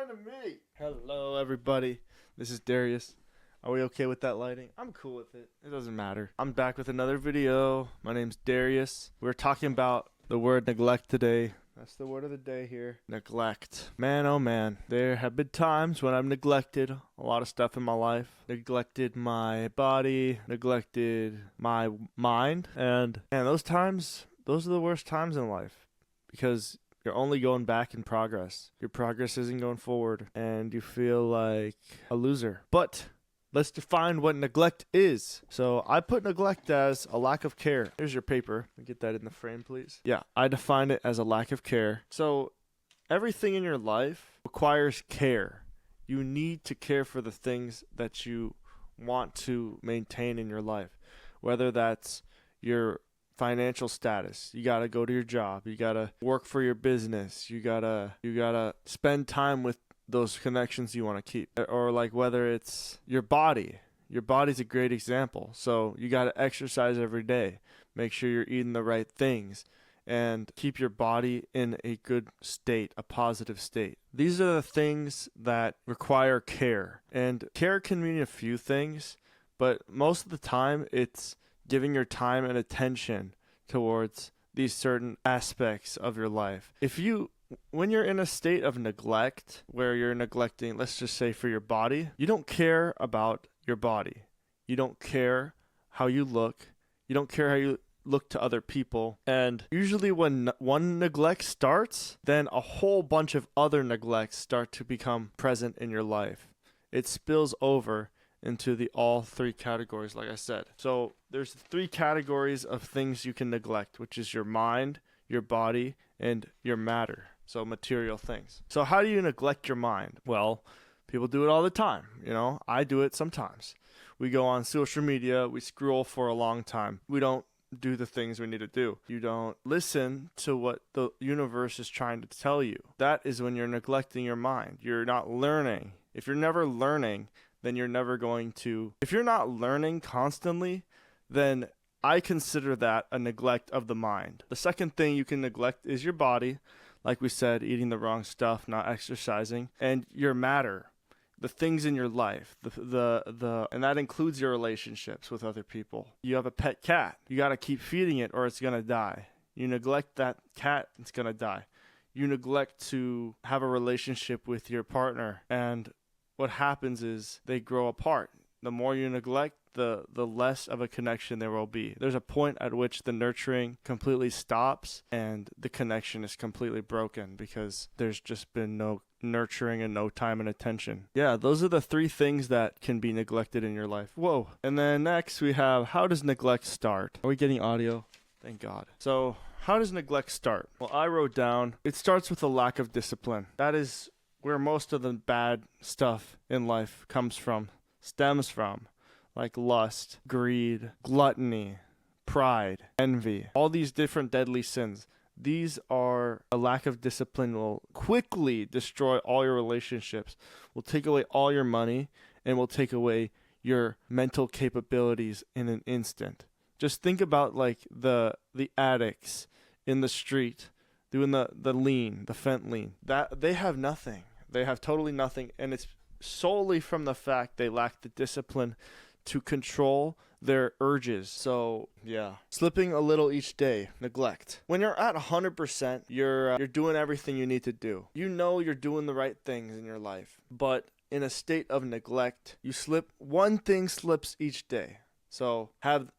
fine to me. Hello, everybody. This is Darius. Are we okay with that lighting? I'm cool with it. It doesn't matter. I'm back with another video. My name's Darius. We're talking about the word neglect today. That's the word of the day here. Neglect. Man, oh man. There have been times when I've neglected a lot of stuff in my life. Neglected my body. Neglected my mind. And those times, those are the worst times in life. Because you're only going back in progress. Your progress isn't going forward. And you feel like a loser. But let's define what neglect is. So I put neglect as a lack of care. Here's your paper. Get that in the frame, please. Yeah, I define it as a lack of care. So everything in your life requires care. You need to care for the things that you want to maintain in your life. Whether that's your financial status, you gotta go to your job, you gotta work for your business, you gotta spend time with those connections you want to keep. Or like whether it's your body's a great example. So you got to exercise every day, make sure you're eating the right things, and keep your body in a good state, a positive state. These are the things that require care, and care can mean a few things, but most of the time it's giving your time and attention towards these certain aspects of your life. When you're in a state of neglect, where you're neglecting, let's just say for your body, you don't care about your body. You don't care how you look. You don't care how you look to other people. And usually when one neglect starts, then a whole bunch of other neglects start to become present in your life. It spills over into the all three categories, like I said. So there's three categories of things you can neglect, which is your mind, your body, and your matter. So material things. So how do you neglect your mind? Well, people do it all the time. I do it sometimes. We go on social media, we scroll for a long time. We don't do the things we need to do. You don't listen to what the universe is trying to tell you. That is when you're neglecting your mind. You're not learning. If you're never learning, then you're never going to. If you're not learning constantly, then I consider that a neglect of the mind. The second thing you can neglect is your body. Like we said, eating the wrong stuff, not exercising, and your matter, the things in your life, and that includes your relationships with other people. You have a pet cat. You got to keep feeding it or it's going to die. You neglect that cat, it's going to die. You neglect to have a relationship with your partner, and what happens is they grow apart. The more you neglect, the less of a connection there will be. There's a point at which the nurturing completely stops and the connection is completely broken because there's just been no nurturing and no time and attention. Yeah, those are the three things that can be neglected in your life. Whoa. And then next we have, how does neglect start? Are we getting audio? Thank God. So how does neglect start? Well, I wrote down, it starts with a lack of discipline. That is where most of the bad stuff in life stems from, like lust, greed, gluttony, pride, envy, all these different deadly sins. These are a lack of discipline will quickly destroy all your relationships, will take away all your money, and will take away your mental capabilities in an instant. Just think about like the addicts in the street doing the fentanyl. That they have nothing. They have totally nothing, and it's solely from the fact they lack the discipline to control their urges. So yeah, slipping a little each day, neglect. When you're at 100%, you're doing everything you need to do. You're doing the right things in your life, but in a state of neglect, one thing slips each day. So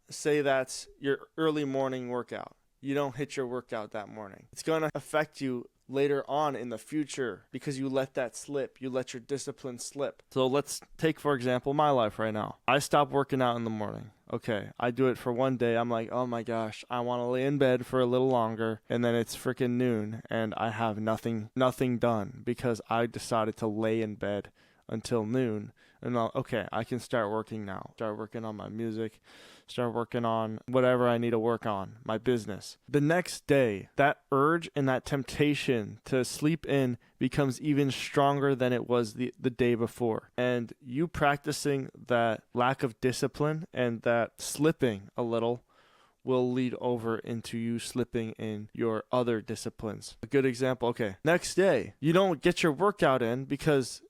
say that's your early morning workout. You don't hit your workout that morning. It's going to affect you later on in the future because you let that slip. You let your discipline slip. So let's take, for example, my life right now. I stop working out in the morning. Okay, I do it for one day. I'm like, oh my gosh, I want to lay in bed for a little longer. And then it's freaking noon and I have nothing done because I decided to lay in bed until noon. And I can start working now. Start working on my music. Start working on whatever I need to work on, my business. The next day, that urge and that temptation to sleep in becomes even stronger than it was the day before. And you practicing that lack of discipline and that slipping a little will lead over into you slipping in your other disciplines. A good example, okay, next day, you don't get your workout in because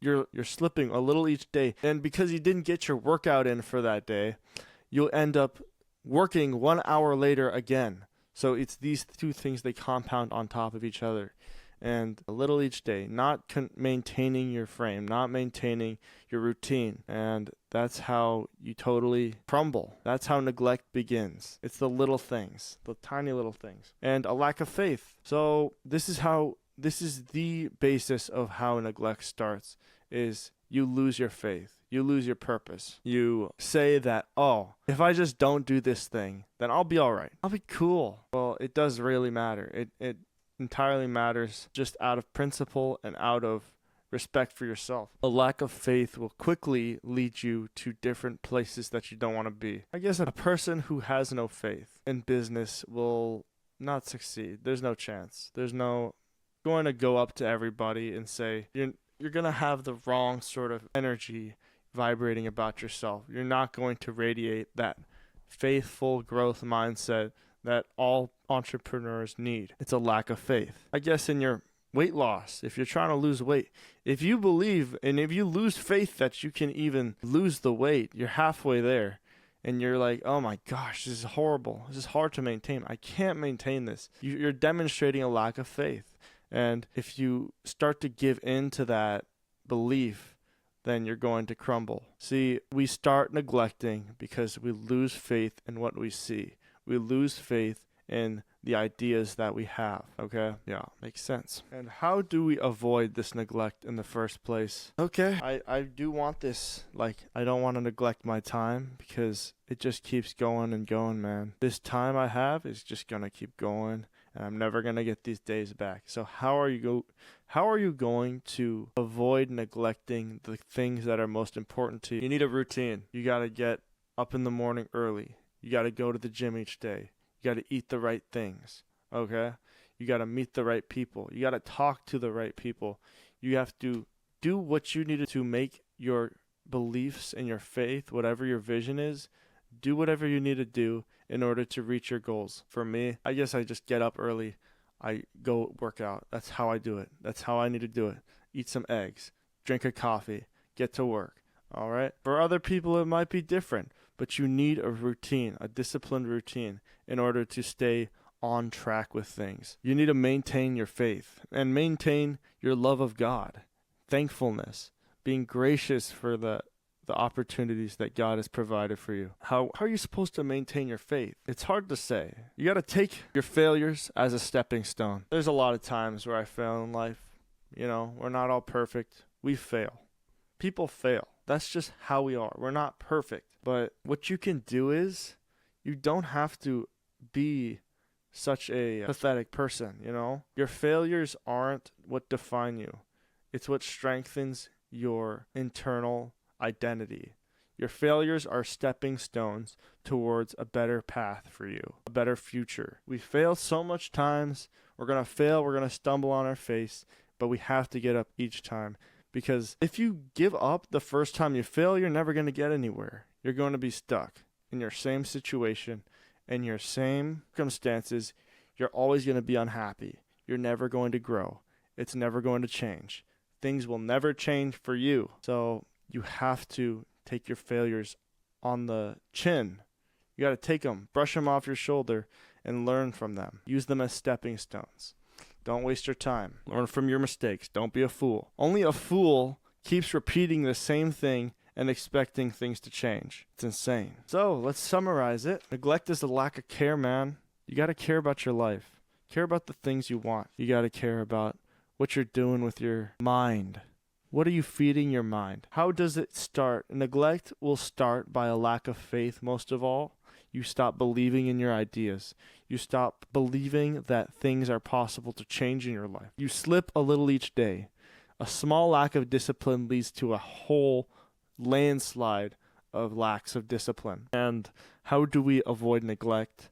you're slipping a little each day. And because you didn't get your workout in for that day, you'll end up working 1 hour later again. So it's these two things, they compound on top of each other. And a little each day, not maintaining your frame, not maintaining your routine. And that's how you totally crumble. That's how neglect begins. It's the little things, the tiny little things. And a lack of faith. So this is the basis of how neglect starts, is you lose your faith. You lose your purpose. You say that, oh, if I just don't do this thing, then I'll be all right. I'll be cool. Well, it does really matter. It entirely matters just out of principle and out of respect for yourself. A lack of faith will quickly lead you to different places that you don't want to be. I guess a person who has no faith in business will not succeed. There's no chance. There's no going to go up to everybody and say, you're going to have the wrong sort of energy vibrating about yourself. You're not going to radiate that faithful growth mindset that all entrepreneurs need. It's a lack of faith. I guess in your weight loss, if you're trying to lose weight, if you believe and if you lose faith that you can even lose the weight, you're halfway there and you're like, oh my gosh, this is horrible. This is hard to maintain. I can't maintain this. You're demonstrating a lack of faith. And if you start to give in to that belief, then you're going to crumble. See, we start neglecting because we lose faith in what we see. We lose faith in the ideas that we have, okay? Yeah, makes sense. And how do we avoid this neglect in the first place? Okay, I do want this. Like, I don't want to neglect my time because it just keeps going and going, man. This time I have is just going to keep going, and I'm never going to get these days back. So how are you going to avoid neglecting the things that are most important to you? You need a routine. You got to get up in the morning early. You got to go to the gym each day. You got to eat the right things, okay? You got to meet the right people. You got to talk to the right people. You have to do what you need to make your beliefs and your faith, whatever your vision is, do whatever you need to do in order to reach your goals. For me, I guess I just get up early. I go work out. That's how I do it. That's how I need to do it. Eat some eggs, drink a coffee, get to work, all right? For other people, it might be different. But you need a routine, a disciplined routine, in order to stay on track with things. You need to maintain your faith and maintain your love of God, thankfulness, being gracious for the opportunities that God has provided for you. How are you supposed to maintain your faith? It's hard to say. You got to take your failures as a stepping stone. There's a lot of times where I fail in life. You know, we're not all perfect. We fail. People fail. That's just how we are. We're not perfect. But what you can do is you don't have to be such a pathetic person, you know? Your failures aren't what define you. It's what strengthens your internal identity. Your failures are stepping stones towards a better path for you, a better future. We fail so much times. We're going to fail. We're going to stumble on our face, but we have to get up each time. Because if you give up the first time you fail, you're never going to get anywhere. You're going to be stuck in your same situation, in your same circumstances. You're always going to be unhappy. You're never going to grow. It's never going to change. Things will never change for you. So you have to take your failures on the chin. You got to take them, brush them off your shoulder, and learn from them. Use them as stepping stones. Don't waste your time. Learn from your mistakes. Don't be a fool. Only a fool keeps repeating the same thing and expecting things to change. It's insane. So let's summarize it. Neglect is a lack of care, man. You got to care about your life. Care about the things you want. You got to care about what you're doing with your mind. What are you feeding your mind? How does it start? Neglect will start by a lack of faith, most of all. You stop believing in your ideas. You stop believing that things are possible to change in your life. You slip a little each day. A small lack of discipline leads to a whole landslide of lacks of discipline. And how do we avoid neglect?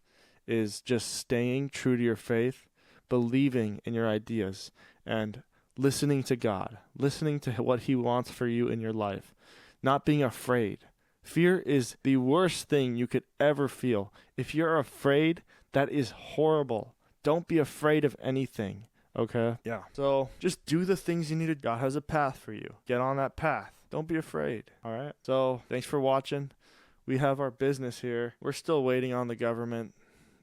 Is just staying true to your faith, believing in your ideas, and listening to God, listening to what He wants for you in your life, not being afraid. Fear is the worst thing you could ever feel. If you're afraid, that is horrible. Don't be afraid of anything. Okay? Yeah. So just do the things you need to do. God has a path for you. Get on that path. Don't be afraid. All right? So thanks for watching. We have our business here. We're still waiting on the government.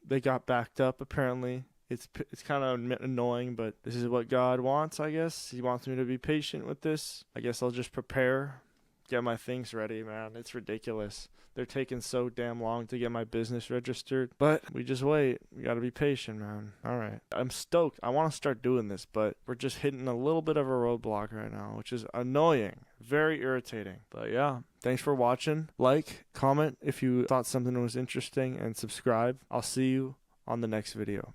They got backed up, apparently. It's kind of annoying, but this is what God wants, I guess. He wants me to be patient with this. I guess I'll just prepare, get my things ready, man. It's ridiculous. They're taking so damn long to get my business registered. But we just wait. We got to be patient, man. All right. I'm stoked. I want to start doing this, but we're just hitting a little bit of a roadblock right now, which is annoying. Very irritating. But yeah, thanks for watching. Like, comment if you thought something was interesting, and subscribe. I'll see you on the next video.